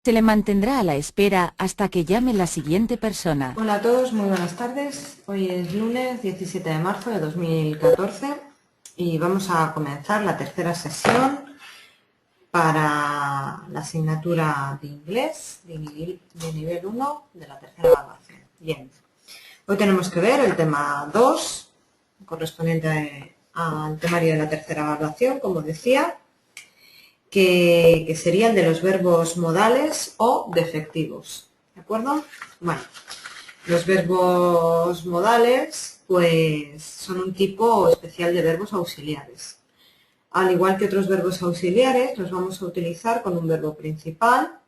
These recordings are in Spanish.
Se le mantendrá a la espera hasta que llame la siguiente persona. Hola a todos, muy buenas tardes. Hoy es lunes 17 de marzo de 2014 y vamos a comenzar la tercera sesión para la asignatura de inglés de nivel 1 de la tercera evaluación. Bien, hoy tenemos que ver el tema 2, correspondiente al temario de la tercera evaluación, como decía, que sería el de los verbos modales o defectivos. ¿De acuerdo? Bueno, los verbos modales pues son un tipo especial de verbos auxiliares. Al igual que otros verbos auxiliares, los vamos a utilizar con un verbo principal,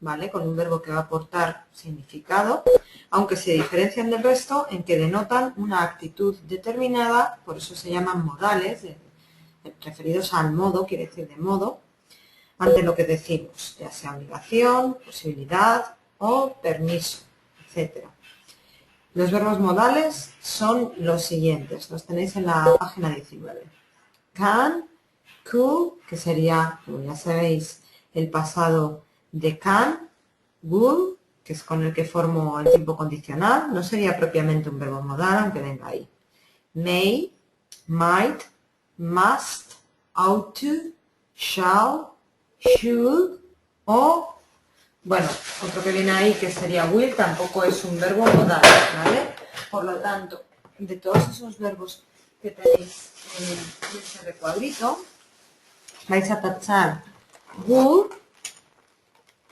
¿vale? Con un verbo que va a aportar significado, aunque se diferencian del resto en que denotan una actitud determinada, por eso se llaman modales, referidos al modo, quiere decir de modo, ante lo que decimos, ya sea obligación, posibilidad o permiso, etc. Los verbos modales son los siguientes, los tenéis en la página 19. Can, could, que sería, como ya sabéis, el pasado de can, would, que es con el que formo el tiempo condicional, no sería propiamente un verbo modal, aunque venga ahí. May, might, must, ought to, shall, should o, bueno, otro que viene ahí que sería will, tampoco es un verbo modal, ¿vale? Por lo tanto, de todos esos verbos que tenéis en ese recuadrito, vais a tachar would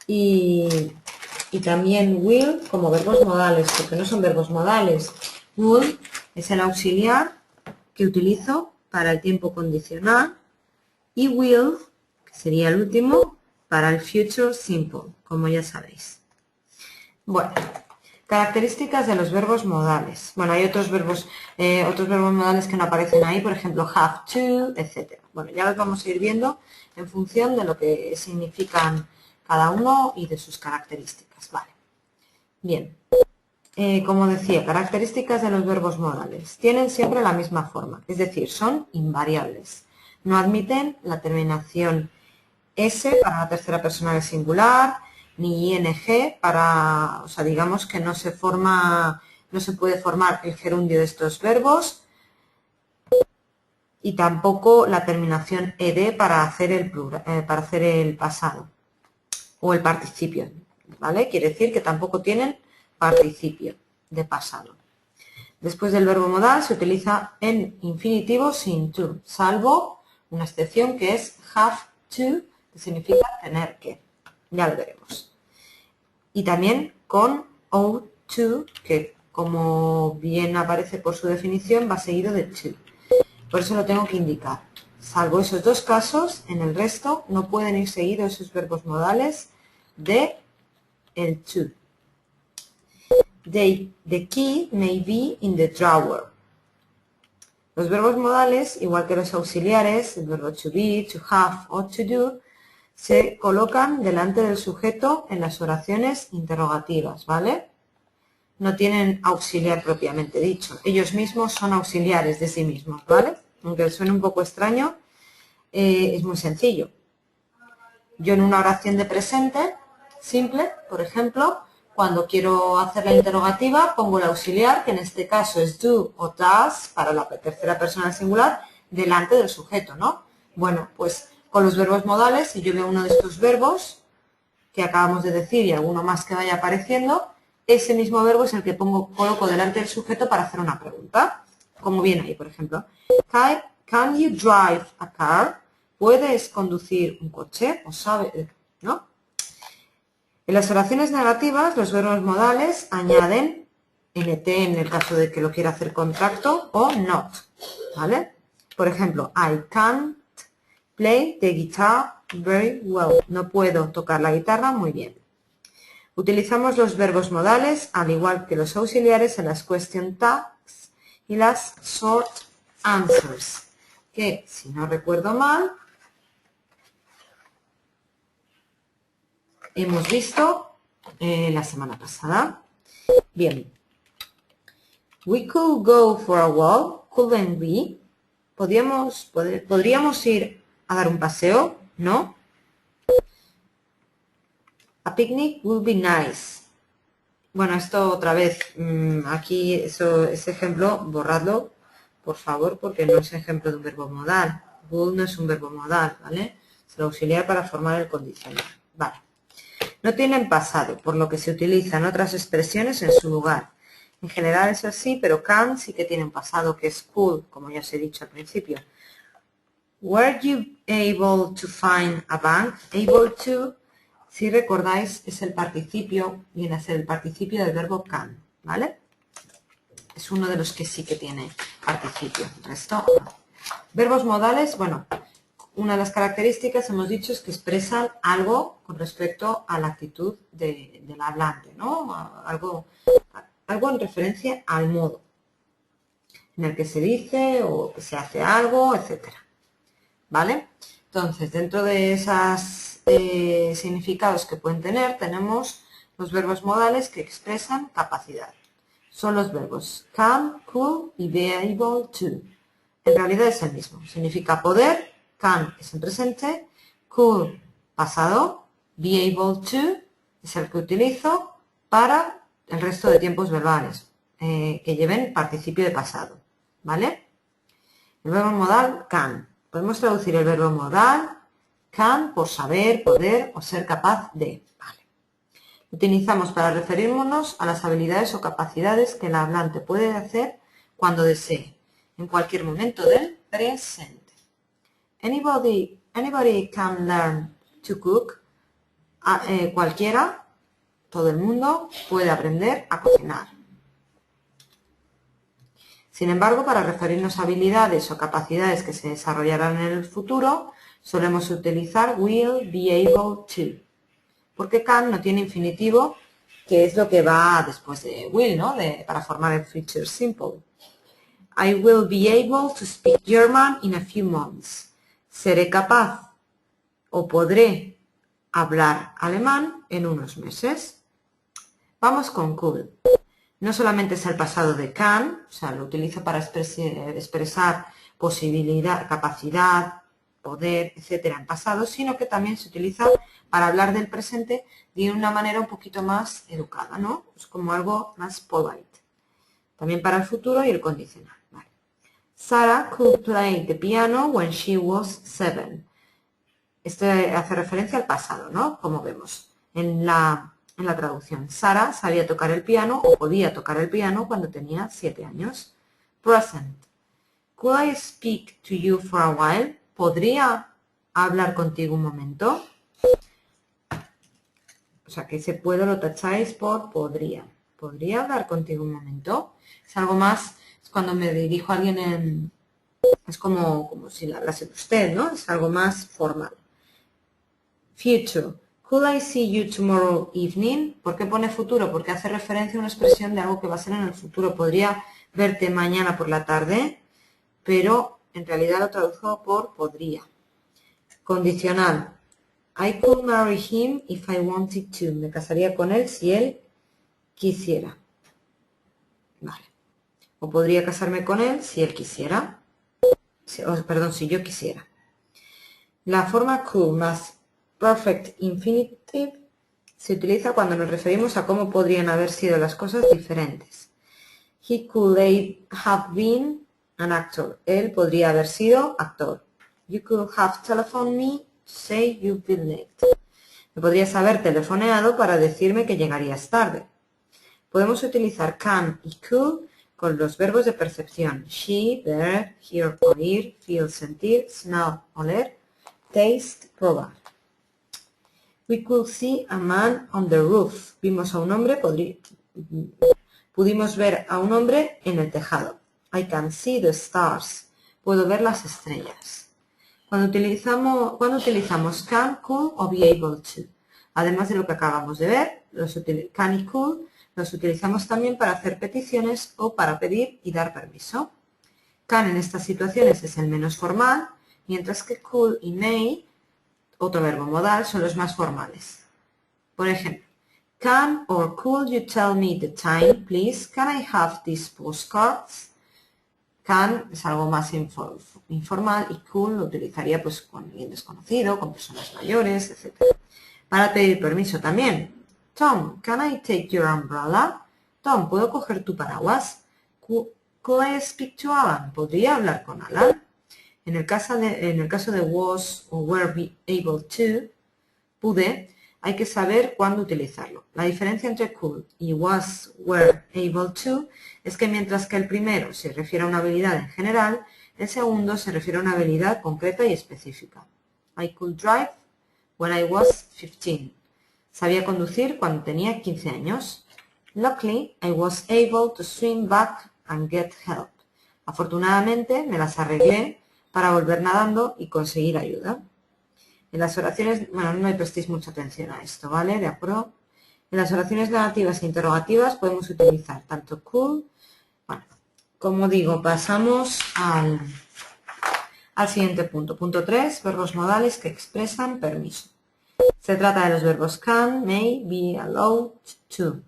y también will como verbos modales, porque no son verbos modales. Would es el auxiliar que utilizo para el tiempo condicional y will, que sería el último, para el future simple, como ya sabéis. Bueno, características de los verbos modales. Bueno, hay otros verbos modales que no aparecen ahí, por ejemplo, have to, etc. Bueno, ya los vamos a ir viendo en función de lo que significan cada uno y de sus características. Vale. Bien. Como decía, características de los verbos modales. Tienen siempre la misma forma, es decir, son invariables. No admiten la terminación S para la tercera persona del singular, ni ing para, o sea, digamos que no se puede formar el gerundio de estos verbos y tampoco la terminación ed para hacer el pasado o el participio, ¿vale? Quiere decir que tampoco tienen participio de pasado. Después del verbo modal se utiliza en infinitivo sin to, salvo una excepción que es have to, que significa tener que. Ya lo veremos. Y también con ought to, que como bien aparece por su definición, va seguido de to. Por eso lo tengo que indicar. Salvo esos dos casos, en el resto no pueden ir seguidos esos verbos modales de el to. The key may be in the drawer. Los verbos modales, igual que los auxiliares, el verbo to be, to have o to do, se colocan delante del sujeto en las oraciones interrogativas, ¿vale? No tienen auxiliar propiamente dicho. Ellos mismos son auxiliares de sí mismos, ¿vale? Aunque suene un poco extraño, es muy sencillo. Yo en una oración de presente simple, por ejemplo, cuando quiero hacer la interrogativa, pongo el auxiliar, que en este caso es do o does, para la tercera persona del singular, delante del sujeto, ¿no? Bueno, pues con los verbos modales, si yo veo uno de estos verbos que acabamos de decir y alguno más que vaya apareciendo, ese mismo verbo es el que coloco delante del sujeto para hacer una pregunta. Como viene ahí, por ejemplo. Can you drive a car? ¿Puedes conducir un coche? ¿O sabes? ¿No? En las oraciones negativas, los verbos modales añaden nt en el caso de que lo quiera hacer contracto o not, ¿vale? Por ejemplo, I can't play the guitar very well. No puedo tocar la guitarra muy bien. Utilizamos los verbos modales, al igual que los auxiliares, en las question tags y las short answers, que, si no recuerdo mal, hemos visto la semana pasada. Bien. We could go for a walk, couldn't we? ¿Podríamos ir a dar un paseo? ¿No? A picnic would be nice. Bueno, esto otra vez, aquí ese ejemplo, borradlo, por favor, porque no es ejemplo de un verbo modal. Would no es un verbo modal, ¿vale? Es el auxiliar para formar el condicional. Vale. No tienen pasado, por lo que se utilizan otras expresiones en su lugar. En general es así, pero can sí que tiene un pasado, que es could, como ya os he dicho al principio. Were you able to find a bank? Able to, si recordáis, es el participio, viene a ser el participio del verbo can, ¿vale? Es uno de los que sí que tiene participio. El resto, no. Verbos modales, bueno, una de las características, hemos dicho, es que expresan algo con respecto a la actitud del hablante, ¿no? Algo en referencia al modo en el que se dice o que se hace algo, etcétera. ¿Vale? Entonces, dentro de esos significados que pueden tener, tenemos los verbos modales que expresan capacidad. Son los verbos can, could y be able to. En realidad es el mismo. Significa poder, can es en presente, could pasado, be able to es el que utilizo para el resto de tiempos verbales que lleven participio de pasado. ¿Vale? El verbo modal can. Podemos traducir el verbo modal can por saber, poder o ser capaz de. Vale. Lo utilizamos para referirnos a las habilidades o capacidades que el hablante puede hacer cuando desee, en cualquier momento del presente. Anybody can learn to cook. Cualquiera, todo el mundo, puede aprender a cocinar. Sin embargo, para referirnos a habilidades o capacidades que se desarrollarán en el futuro, solemos utilizar will be able to, porque can no tiene infinitivo, que es lo que va después de will, ¿no? Para formar el future simple. I will be able to speak German in a few months. Seré capaz o podré hablar alemán en unos meses. Vamos con could. No solamente es el pasado de can, o sea, lo utilizo para expresar posibilidad, capacidad, poder, etcétera, en pasado, sino que también se utiliza para hablar del presente de una manera un poquito más educada, ¿no? Es como algo más polite. También para el futuro y el condicional. Vale. Sarah could play the piano when she was 7. Esto hace referencia al pasado, ¿no? Como vemos en la traducción. Sara sabía tocar el piano o podía tocar el piano cuando tenía 7 años. Present. Could I speak to you for a while? ¿Podría hablar contigo un momento? O sea, que ese puedo lo tacháis por podría. ¿Podría hablar contigo un momento? Es algo más, es cuando me dirijo a alguien es como si le hablase usted, ¿no? Es algo más formal. Future. Could I see you tomorrow evening? ¿Por qué pone futuro? Porque hace referencia a una expresión de algo que va a ser en el futuro. Podría verte mañana por la tarde, pero en realidad lo traduzco por podría. Condicional. I could marry him if I wanted to. Me casaría con él si él quisiera. Vale. O podría casarme con él si él quisiera. Si yo quisiera. La forma could más perfect infinitive se utiliza cuando nos referimos a cómo podrían haber sido las cosas diferentes. He could have been an actor. Él podría haber sido actor. You could have telephoned me to say you've been late. Me podrías haber telefoneado para decirme que llegarías tarde. Podemos utilizar can y could con los verbos de percepción. See, ver, hear, oír, feel, sentir, smell, oler, taste, probar. We could see a man on the roof. Vimos a un hombre, pudimos ver a un hombre en el tejado. I can see the stars. Puedo ver las estrellas. Cuando utilizamos can, could o be able to. Además de lo que acabamos de ver, can y could los utilizamos también para hacer peticiones o para pedir y dar permiso. Can en estas situaciones es el menos formal, mientras que could y may, otro verbo modal, son los más formales. Por ejemplo, can or could you tell me the time, please? Can I have these postcards? Can es algo más informal y could lo utilizaría pues con alguien desconocido, con personas mayores, etc. Para pedir permiso también. Tom, can I take your umbrella? Tom, ¿puedo coger tu paraguas? Could I speak to Alan? ¿Podría hablar con Alan? En el caso de was o were be able to, pude, hay que saber cuándo utilizarlo. La diferencia entre could y was, were able to es que mientras que el primero se refiere a una habilidad en general, el segundo se refiere a una habilidad concreta y específica. I could drive when I was 15. Sabía conducir cuando tenía 15 años. Luckily, I was able to swim back and get help. Afortunadamente, me las arreglé para volver nadando y conseguir ayuda. En las oraciones, bueno, no le prestéis mucha atención a esto, ¿vale? ¿De acuerdo? En las oraciones negativas e interrogativas podemos utilizar tanto could, bueno, como digo, pasamos al siguiente punto. Punto 3, verbos modales que expresan permiso. Se trata de los verbos can, may, be, allowed, to,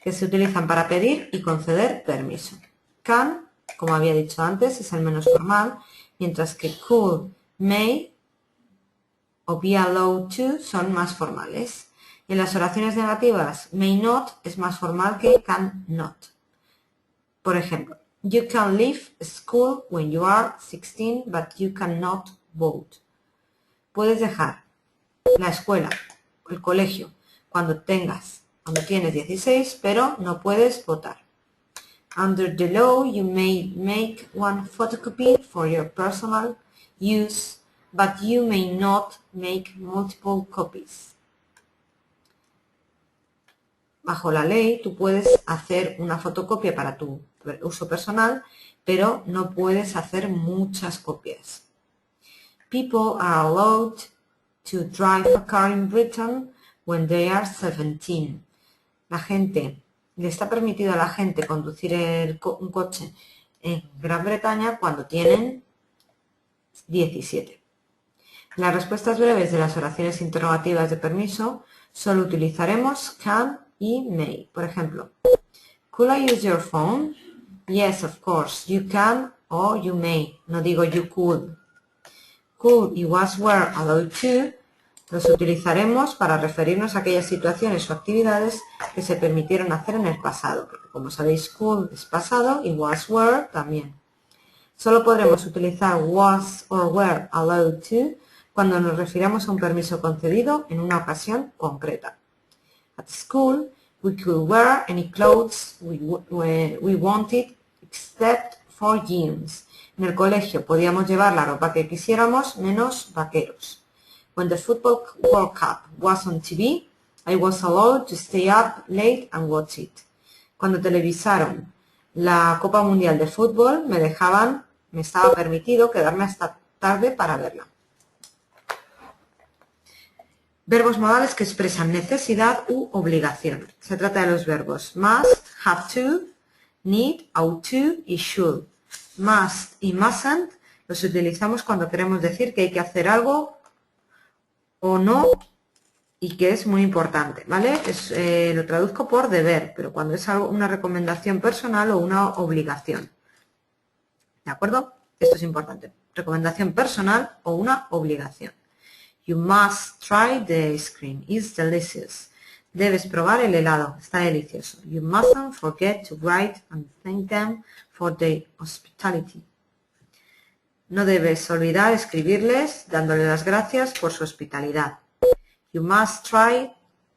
que se utilizan para pedir y conceder permiso. Can, como había dicho antes, es el menos formal, mientras que could, may o be allowed to son más formales. En las oraciones negativas, may not es más formal que can not. Por ejemplo, you can leave school when you are 16, but you cannot vote. Puedes dejar la escuela, el colegio, cuando tienes 16, pero no puedes votar. Under the law, you may make one photocopy for your personal use, but you may not make multiple copies. Bajo la ley, tú puedes hacer una fotocopia para tu uso personal, pero no puedes hacer muchas copias. People are allowed to drive a car in Britain when they are 17. Le está permitido a la gente conducir un coche en Gran Bretaña cuando tienen 17. En las respuestas breves de las oraciones interrogativas de permiso solo utilizaremos can y may. Por ejemplo, could I use your phone? Yes, of course. You can o you may. No digo you could. Could y was were allowed to los utilizaremos para referirnos a aquellas situaciones o actividades que se permitieron hacer en el pasado, porque como sabéis, could es pasado y was were también. Solo podremos utilizar was or were allowed to cuando nos refiramos a un permiso concedido en una ocasión concreta. At school, we could wear any clothes we wanted except for jeans. En el colegio podíamos llevar la ropa que quisiéramos menos vaqueros. When the Football World Cup was on TV, I was allowed to stay up late and watch it. Cuando televisaron la Copa Mundial de Fútbol, me estaba permitido quedarme hasta tarde para verla. Verbos modales que expresan necesidad u obligación. Se trata de los verbos must, have to, need, ought to y should. Must y mustn't los utilizamos cuando queremos decir que hay que hacer algo o no y que es muy importante, ¿vale? Lo traduzco por deber, pero cuando es algo, una recomendación personal o una obligación. ¿De acuerdo? Esto es importante. Recomendación personal o una obligación. You must try the ice cream. It's delicious. Debes probar el helado. Está delicioso. You mustn't forget to write and thank them for their hospitality. No debes olvidar escribirles dándole las gracias por su hospitalidad. You must try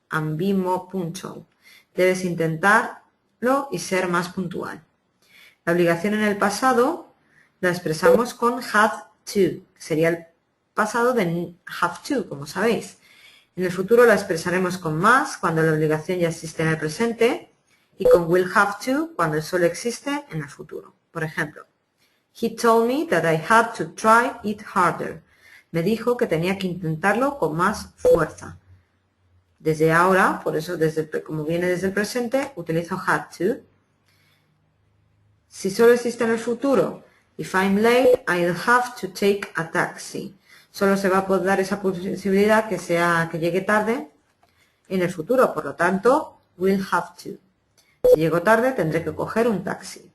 and be more punctual. Debes intentarlo y ser más puntual. La obligación en el pasado la expresamos con had to, que sería el pasado de have to, como sabéis. En el futuro la expresaremos con must cuando la obligación ya existe en el presente y con will have to cuando solo existe en el futuro. Por ejemplo, he told me that I had to try it harder. Me dijo que tenía que intentarlo con más fuerza. Desde ahora, por eso como viene desde el presente, utilizo had to. Si solo existe en el futuro, if I'm late, I'll have to take a taxi. Solo se va a poder dar esa posibilidad que llegue tarde en el futuro, por lo tanto, will have to. Si llego tarde, tendré que coger un taxi.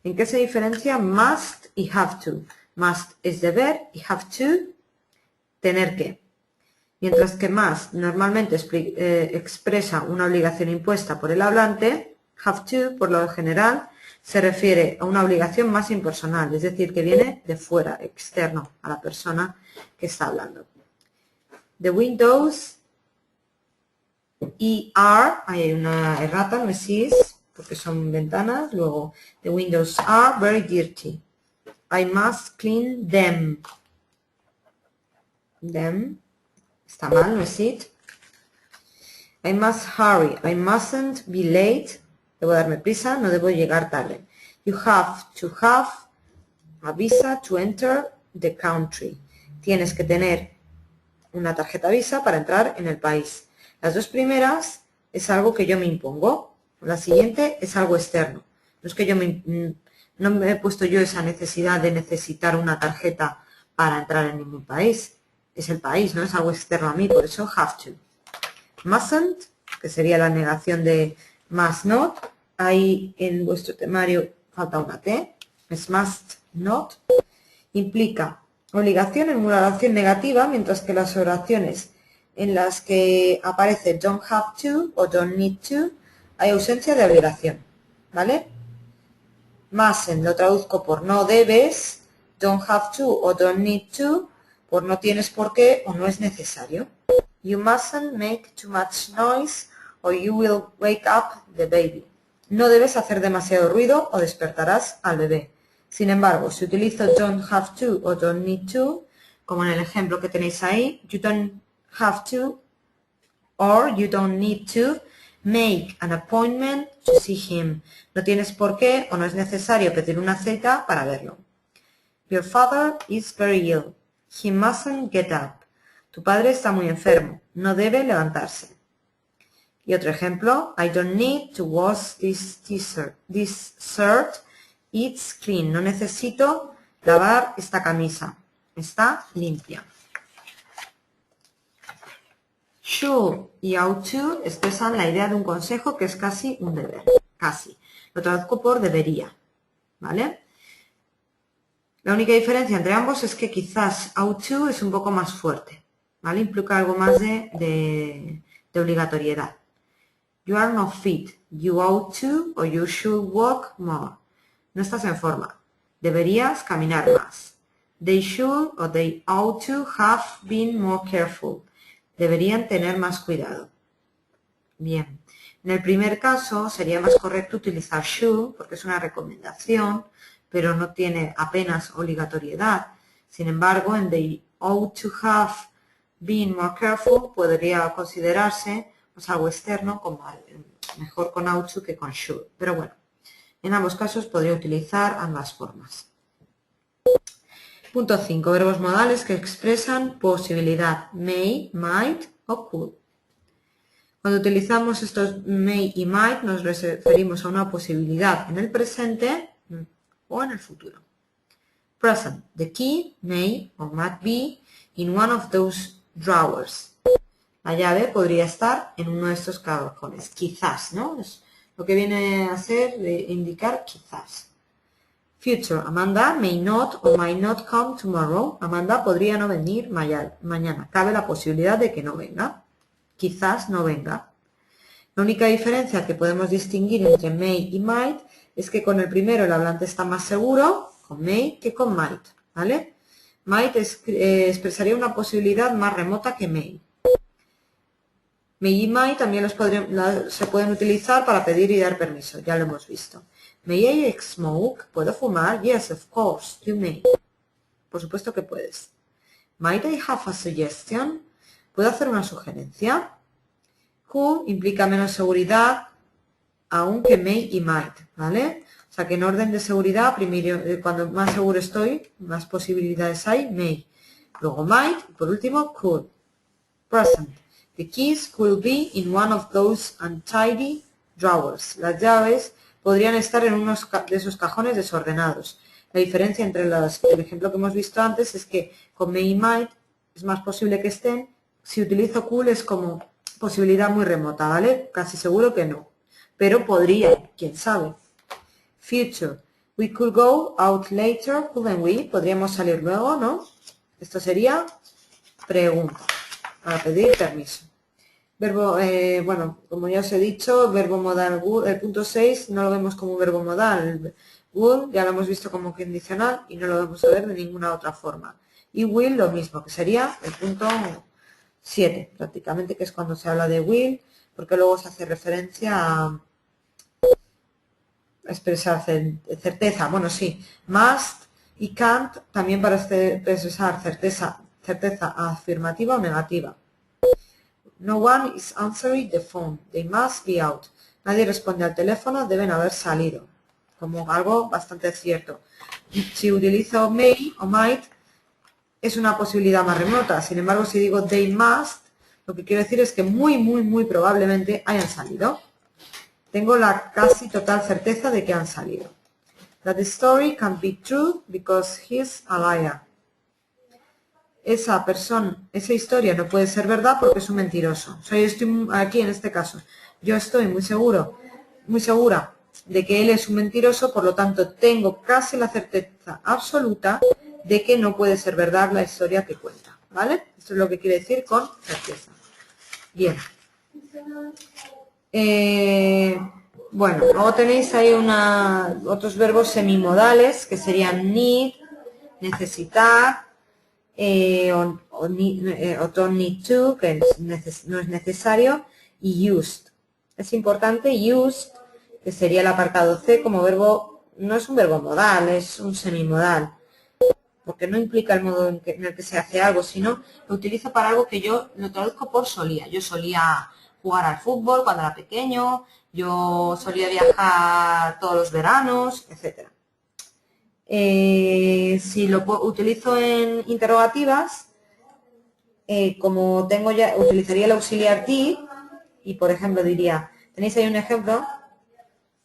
¿En qué se diferencia must y have to? Must es deber y have to, tener que. Mientras que más normalmente expresa una obligación impuesta por el hablante, have to, por lo general, se refiere a una obligación más impersonal, es decir, que viene de fuera, externo a la persona que está hablando. The windows, ER, hay una errata, no es is, porque son ventanas. Luego, the windows are very dirty. I must clean them. Them, está mal, no es it. I must hurry, I mustn't be late. Debo darme prisa, no debo llegar tarde. You have to have a visa to enter the country. Tienes que tener una tarjeta Visa para entrar en el país. Las dos primeras es algo que yo me impongo. La siguiente es algo externo. No es que yo no me he puesto yo esa necesidad de necesitar una tarjeta para entrar en ningún país. Es el país, no es algo externo a mí, por eso have to. Mustn't, que sería la negación de must not. Ahí en vuestro temario falta una T. Es must not. Implica obligación en una oración negativa, mientras que las oraciones en las que aparece don't have to o don't need to, hay ausencia de obligación, ¿vale? Mustn't lo traduzco por no debes, don't have to o don't need to, por no tienes por qué o no es necesario. You mustn't make too much noise or you will wake up the baby. No debes hacer demasiado ruido o despertarás al bebé. Sin embargo, si utilizo don't have to o don't need to, como en el ejemplo que tenéis ahí, you don't have to or you don't need to make an appointment to see him. No tienes por qué o no es necesario pedir una cita para verlo. Your father is very ill. He mustn't get up. Tu padre está muy enfermo. No debe levantarse. Y otro ejemplo, I don't need to wash this shirt. It's clean. No necesito lavar esta camisa. Está limpia. Should y ought to expresan la idea de un consejo que es casi un deber. Casi. Lo traduzco por debería. ¿Vale? La única diferencia entre ambos es que quizás ought to es un poco más fuerte. ¿Vale? Implica algo más de obligatoriedad. You are not fit. You ought to or you should walk more. No estás en forma. Deberías caminar más. They should or they ought to have been more careful. Deberían tener más cuidado. Bien. En el primer caso sería más correcto utilizar should porque es una recomendación, pero no tiene apenas obligatoriedad. Sin embargo, en they ought to have been more careful podría considerarse pues, algo externo, como mejor con ought to que con should. Pero bueno. En ambos casos podría utilizar ambas formas. Punto 5. Verbos modales que expresan posibilidad. May, might o could. Cuando utilizamos estos may y might nos referimos a una posibilidad en el presente o en el futuro. Present. The key may or might be in one of those drawers. La llave podría estar en uno de estos cajones. Quizás, ¿no? Es lo que viene a ser de indicar quizás. Future. Amanda may not or might not come tomorrow. Amanda podría no venir mañana. Cabe la posibilidad de que no venga. Quizás no venga. La única diferencia que podemos distinguir entre may y might es que con el primero el hablante está más seguro, con may, que con might. ¿Vale? Might expresaría una posibilidad más remota que may. May y might también se pueden utilizar para pedir y dar permiso, ya lo hemos visto. May I smoke? ¿Puedo fumar? Yes, of course, you may. Por supuesto que puedes. Might I have a suggestion? ¿Puedo hacer una sugerencia? Could implica menos seguridad aún que may y might, ¿vale? O sea que en orden de seguridad, primero, cuando más seguro estoy, más posibilidades hay, may. Luego might, y por último, could. Present. The keys could be in one of those untidy drawers. Las llaves podrían estar en uno de esos cajones desordenados. La diferencia entre el ejemplo que hemos visto antes es que con may y might es más posible que estén. Si utilizo could es como posibilidad muy remota, ¿vale? Casi seguro que no. Pero podría, quién sabe. Future. We could go out later, couldn't we? Podríamos salir luego, ¿no? Esto sería pregunta. para pedir permiso. Verbo, bueno, como ya os he dicho, verbo modal would, el punto 6 no lo vemos como verbo modal. El would ya lo hemos visto como condicional y no lo vamos a ver de ninguna otra forma. Y will lo mismo, que sería el punto 7, prácticamente, que es cuando se habla de will, porque luego se hace referencia a expresar certeza. Bueno, sí, must y can't también para expresar certeza afirmativa o negativa. No one is answering the phone. They must be out. Nadie responde al teléfono, deben haber salido. Como algo bastante cierto. Si utilizo may o might, es una posibilidad más remota. Sin embargo, si digo they must, lo que quiero decir es que muy probablemente hayan salido. Tengo la casi total certeza de que han salido. That the story can be true because he's a liar. Esa historia no puede ser verdad porque es un mentiroso. O sea, yo estoy aquí en este caso. Yo estoy muy segura de que él es un mentiroso, por lo tanto tengo casi la certeza absoluta de que no puede ser verdad la historia que cuenta. ¿Vale? Esto es lo que quiere decir con certeza. Bien. Bueno, luego tenéis ahí otros verbos semimodales que serían need, necesitar, o don't need to, que no es necesario, y used. Es importante used, que sería el apartado C como verbo, no es un verbo modal, es un semimodal, porque no implica el modo en el que se hace algo, sino lo utilizo para algo que yo lo traduzco por solía. Yo solía jugar al fútbol cuando era pequeño, yo solía viajar todos los veranos, etc. Si lo utilizo en interrogativas, como tengo ya, utilizaría el auxiliar did y, por ejemplo, diría, tenéis ahí un ejemplo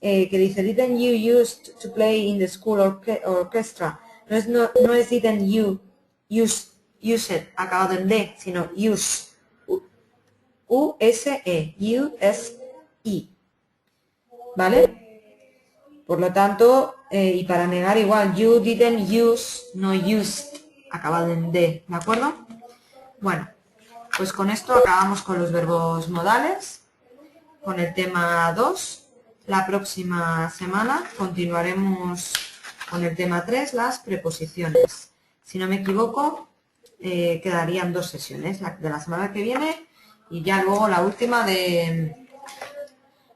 que dice, didn't you used to play in the school orchestra? No es didn't you use it, acabado en D, sino use, U-S-E, U-S-E, ¿vale? Por lo tanto, y para negar igual, you didn't use, no used, acabado en D, ¿de acuerdo? Bueno, pues con esto acabamos con los verbos modales, con el tema 2. La próxima semana continuaremos con el tema 3, las preposiciones. Si no me equivoco, quedarían 2 sesiones, la de la semana que viene y ya luego la última de...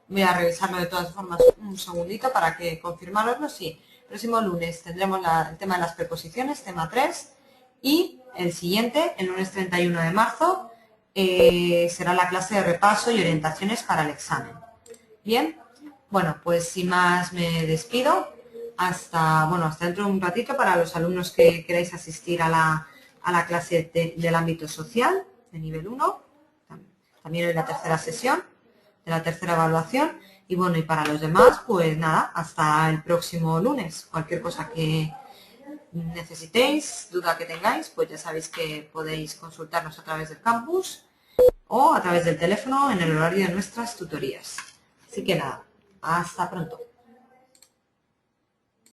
Voy a revisarlo de todas formas un segundito para que confirmaroslo. Sí, el próximo lunes tendremos el tema de las preposiciones, tema 3, y el siguiente, el lunes 31 de marzo, será la clase de repaso y orientaciones para el examen. Bien, bueno, pues sin más me despido. Hasta dentro de un ratito para los alumnos que queráis asistir a la clase del ámbito social de nivel 1. También hoy la tercera sesión de la tercera evaluación. Y bueno, y para los demás, pues nada, hasta el próximo lunes. Cualquier cosa que necesitéis, duda que tengáis, pues ya sabéis que podéis consultarnos a través del campus o a través del teléfono en el horario de nuestras tutorías. Así que nada, hasta pronto.